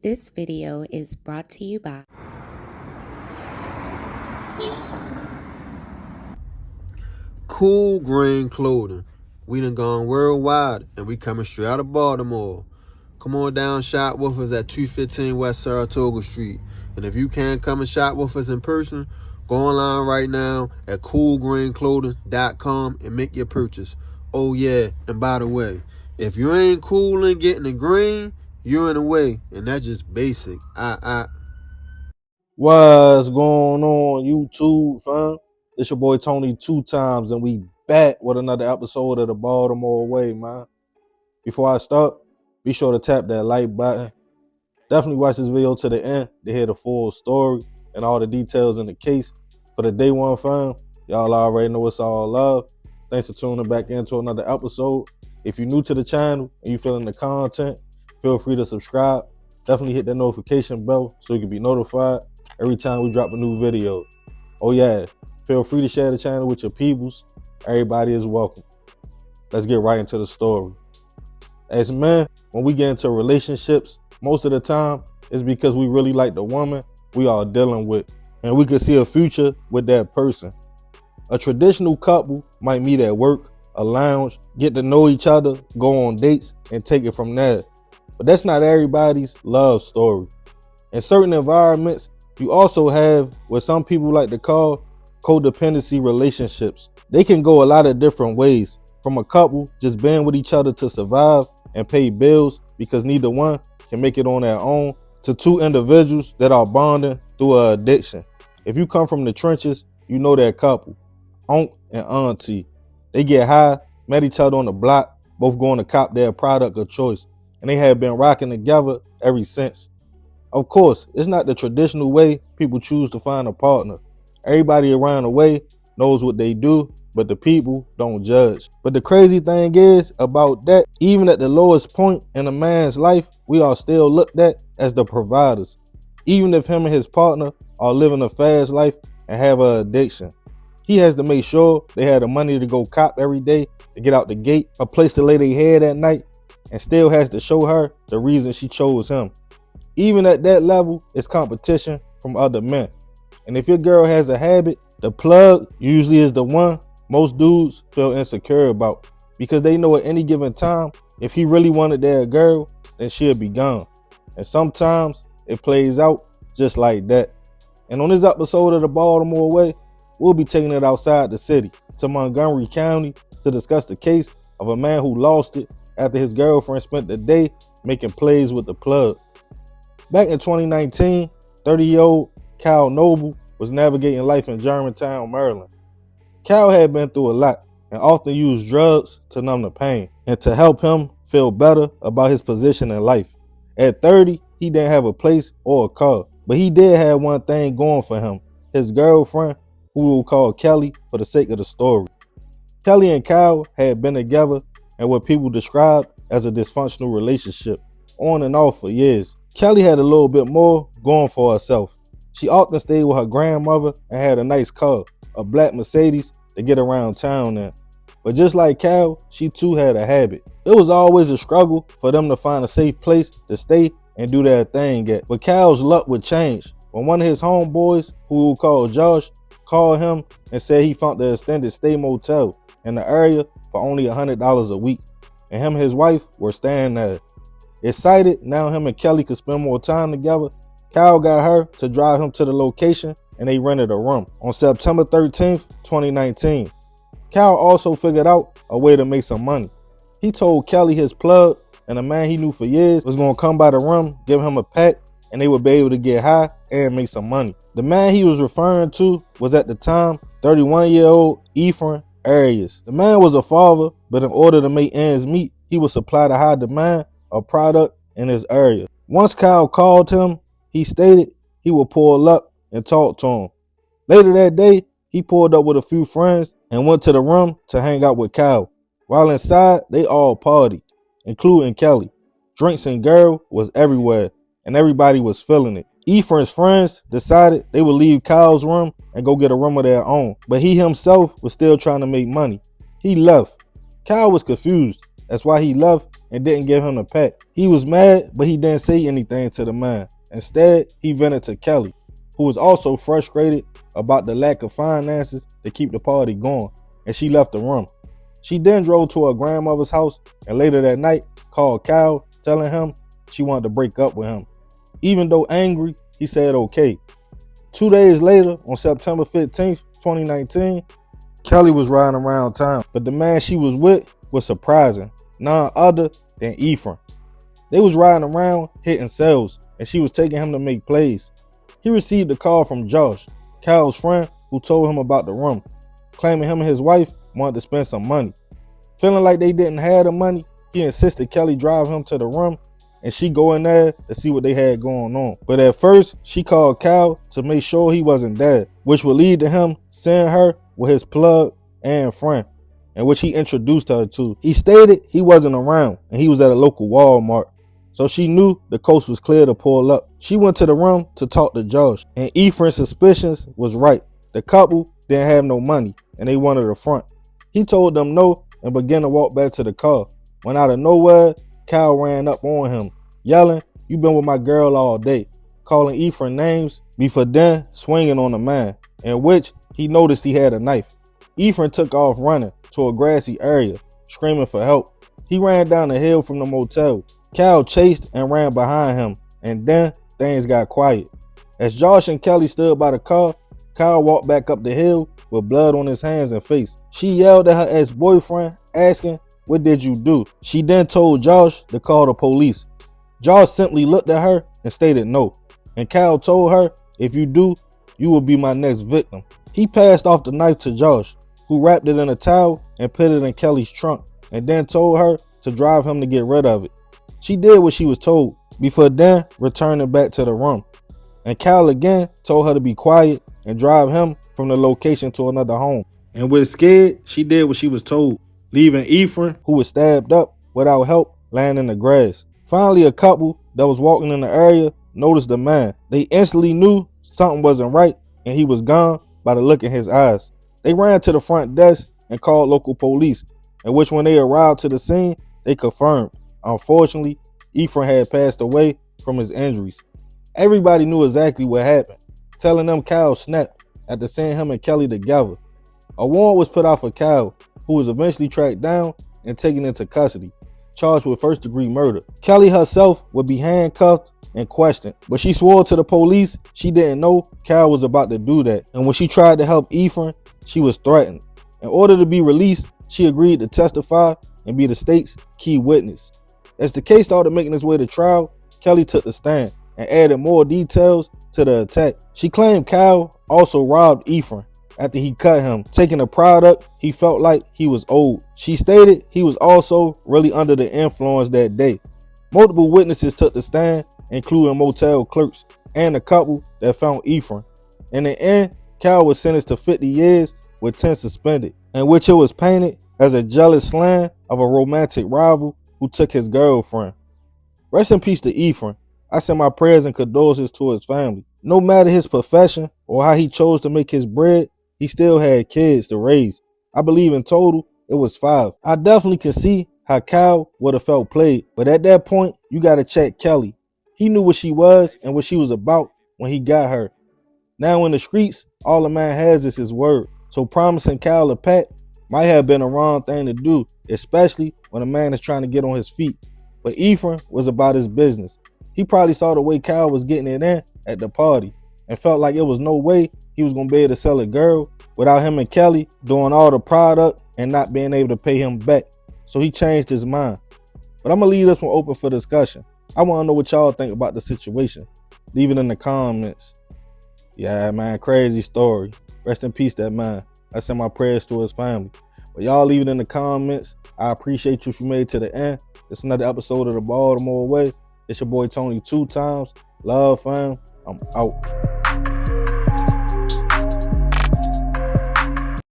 This video is brought to you by Cool Grain Clothing. We done gone worldwide and we coming straight out of Baltimore. Come on down, shop with us at 215 West Saratoga Street. And if you can't come and shop with us in person, go online right now at coolgrainclothing.com and make your purchase. Oh yeah, and by the way, if you ain't cool and getting the green, you're in the way, and that's just basic. What's going on, YouTube, fam? It's your boy Tony 2 times, and we back with another episode of the Baltimore Way, man. Before I start, be sure to tap that like button. Definitely watch this video to the end to hear the full story and all the details in the case. For the day one, fam, y'all already know it's all love. Thanks for tuning back into another episode. If you're new to the channel and you feeling the content, feel free to subscribe. Definitely hit that notification bell so you can be notified every time we drop a new video. Oh yeah, feel free to share the channel with your peoples. Everybody is welcome. Let's get right into the story. As men, when we get into relationships, most of the time it's because we really like the woman we are dealing with, and we can see a future with that person. A traditional couple might meet at work, a lounge, get to know each other, go on dates, and take it from there. But that's not everybody's love story. In certain environments, you also have what some people like to call codependency relationships. They can go a lot of different ways, from a couple just being with each other to survive and pay bills because neither one can make it on their own, to two individuals that are bonding through an addiction. If you come from the trenches, you know that couple, unc and auntie. They get high, met each other on the block, both going to cop their product of choice, and they have been rocking together ever since. Of course, it's not the traditional way people choose to find a partner. Everybody around the way knows what they do, but the people don't judge. But the crazy thing is about that, even at the lowest point in a man's life, we are still looked at as the providers, even if him and his partner are living a fast life and have an addiction. He has to make sure they have the money to go cop every day, to get out the gate, a place to lay their head at night, and still has to show her the reason she chose him. Even at that level, it's competition from other men. And if your girl has a habit, the plug usually is the one most dudes feel insecure about, because they know at any given time, if he really wanted their girl, then she'll be gone. And sometimes it plays out just like that. And on this episode of the Baltimore Way, we'll be taking it outside the city to Montgomery County to discuss the case of a man who lost it after his girlfriend spent the day making plays with the plug. Back in 2019, 30-year-old Kyle Noble was navigating life in Germantown, Maryland. Kyle had been through a lot and often used drugs to numb the pain and to help him feel better about his position in life. At 30, he didn't have a place or a car, but he did have one thing going for him: his girlfriend, who we'll call Kelly for the sake of the story. Kelly and Kyle had been together in what people described as a dysfunctional relationship, on and off for years. Kelly had a little bit more going for herself. She often stayed with her grandmother and had a nice car, a black Mercedes, to get around town in. But just like Kyle, she too had a habit. It was always a struggle for them to find a safe place to stay and do their thing at. But Kyle's luck would change when one of his homeboys, who we'll call Josh, called him and said he found the extended stay motel in the area for only $100 a week, and him and his wife were staying there. Excited now him and Kelly could spend more time together, Kyle got her to drive him to the location and they rented a room on September 13th, 2019. Kyle also figured out a way to make some money. He told Kelly his plug and a man he knew for years was going to come by the room, give him a pack, and they would be able to get high and make some money. The man he was referring to was at the time 31-year-old Ephraim Arias. The man was a father, but in order to make ends meet, he would supply the high demand of product in his area. Once Kyle called him, he stated he would pull up and talk to him. Later that day, he pulled up with a few friends and went to the room to hang out with Kyle. While inside, they all partied, including Kelly. Drinks and girl was everywhere, and everybody was feeling it. Ephraim's friends decided they would leave Kyle's room and go get a room of their own, but he himself was still trying to make money. He left. Kyle was confused. That's why he left and didn't give him a pat. He was mad, but he didn't say anything to the man. Instead, he vented to Kelly, who was also frustrated about the lack of finances to keep the party going, and she left the room. She then drove to her grandmother's house and later that night called Kyle, telling him she wanted to break up with him. Even though angry, he said okay. 2 days later, on September 15th, 2019, Kelly was riding around town, but the man she was with was surprising, none other than Ephraim. They was riding around hitting cells, and she was taking him to make plays. He received a call from Josh, Kyle's friend, who told him about the room, claiming him and his wife wanted to spend some money. Feeling like they didn't have the money, he insisted Kelly drive him to the room and she go in there to see what they had going on. But at first, she called Kyle to make sure he wasn't there, which would lead to him seeing her with his plug and friend, in which he introduced her to. He stated he wasn't around and he was at a local Walmart, so she knew the coast was clear to pull up. She went to the room to talk to Josh, and Ephraim's suspicions was right. The couple didn't have no money and they wanted the front. He told them no and began to walk back to the car, when out of nowhere, Kyle ran up on him, yelling, "You been with my girl all day," calling Ephraim names before then swinging on the man, in which he noticed he had a knife. Ephraim took off running to a grassy area, screaming for help. He ran down the hill from the motel. Kyle chased and ran behind him, and then things got quiet. As Josh and Kelly stood by the car, Kyle walked back up the hill with blood on his hands and face. She yelled at her ex-boyfriend, asking, "What did you do?" She then told Josh to call the police. Josh simply looked at her and stated no, and Kyle told her, "If you do, you will be my next victim." He passed off the knife to Josh, who wrapped it in a towel and put it in Kelly's trunk, and then told her to drive him to get rid of it. She did what she was told, before then returning back to the room. And Kyle again told her to be quiet and drive him from the location to another home. And with scared, she did what she was told, leaving Ephraim, who was stabbed up without help, laying in the grass. Finally, a couple that was walking in the area noticed the man. They instantly knew something wasn't right, and he was gone by the look in his eyes. They ran to the front desk and called local police, in which when they arrived to the scene, they confirmed, unfortunately, Ephraim had passed away from his injuries. Everybody knew exactly what happened, telling them Kyle snapped after seeing him and Kelly together. A warrant was put out for Kyle, who was eventually tracked down and taken into custody, charged with first-degree murder. Kelly herself would be handcuffed and questioned, but she swore to the police she didn't know Kyle was about to do that, and when she tried to help Ephraim, she was threatened. In order to be released, she agreed to testify and be the state's key witness. As the case started making its way to trial, Kelly took the stand and added more details to the attack. She claimed Kyle also robbed Ephraim after he cut him, taking a product he felt like he was owed. She stated he was also really under the influence that day. Multiple witnesses took the stand, including motel clerks and a couple that found Ephraim. In the end, Kyle was sentenced to 50 years with 10 suspended, in which it was painted as a jealous slang of a romantic rival who took his girlfriend. Rest in peace to Ephraim. I send my prayers and condolences to his family. No matter his profession or how he chose to make his bread, he still had kids to raise. I believe in total, it was 5. I definitely can see how Kyle would have felt played, but at that point, you gotta check Kelly. He knew what she was and what she was about when he got her. Now in the streets, all the man has is his word. So promising Kyle a pat might have been a wrong thing to do, especially when a man is trying to get on his feet. But Ephraim was about his business. He probably saw the way Kyle was getting it in at the party and felt like it was no way he was going to be able to sell a girl without him and Kelly doing all the product and not being able to pay him back. So he changed his mind. But I'm going to leave this one open for discussion. I want to know what y'all think about the situation. Leave it in the comments. Yeah, man, crazy story. Rest in peace, that man. I send my prayers to his family. But y'all leave it in the comments. I appreciate you if you made it to the end. It's another episode of the Baltimore Way. It's your boy Tony 2 times. Love, fam. I'm out.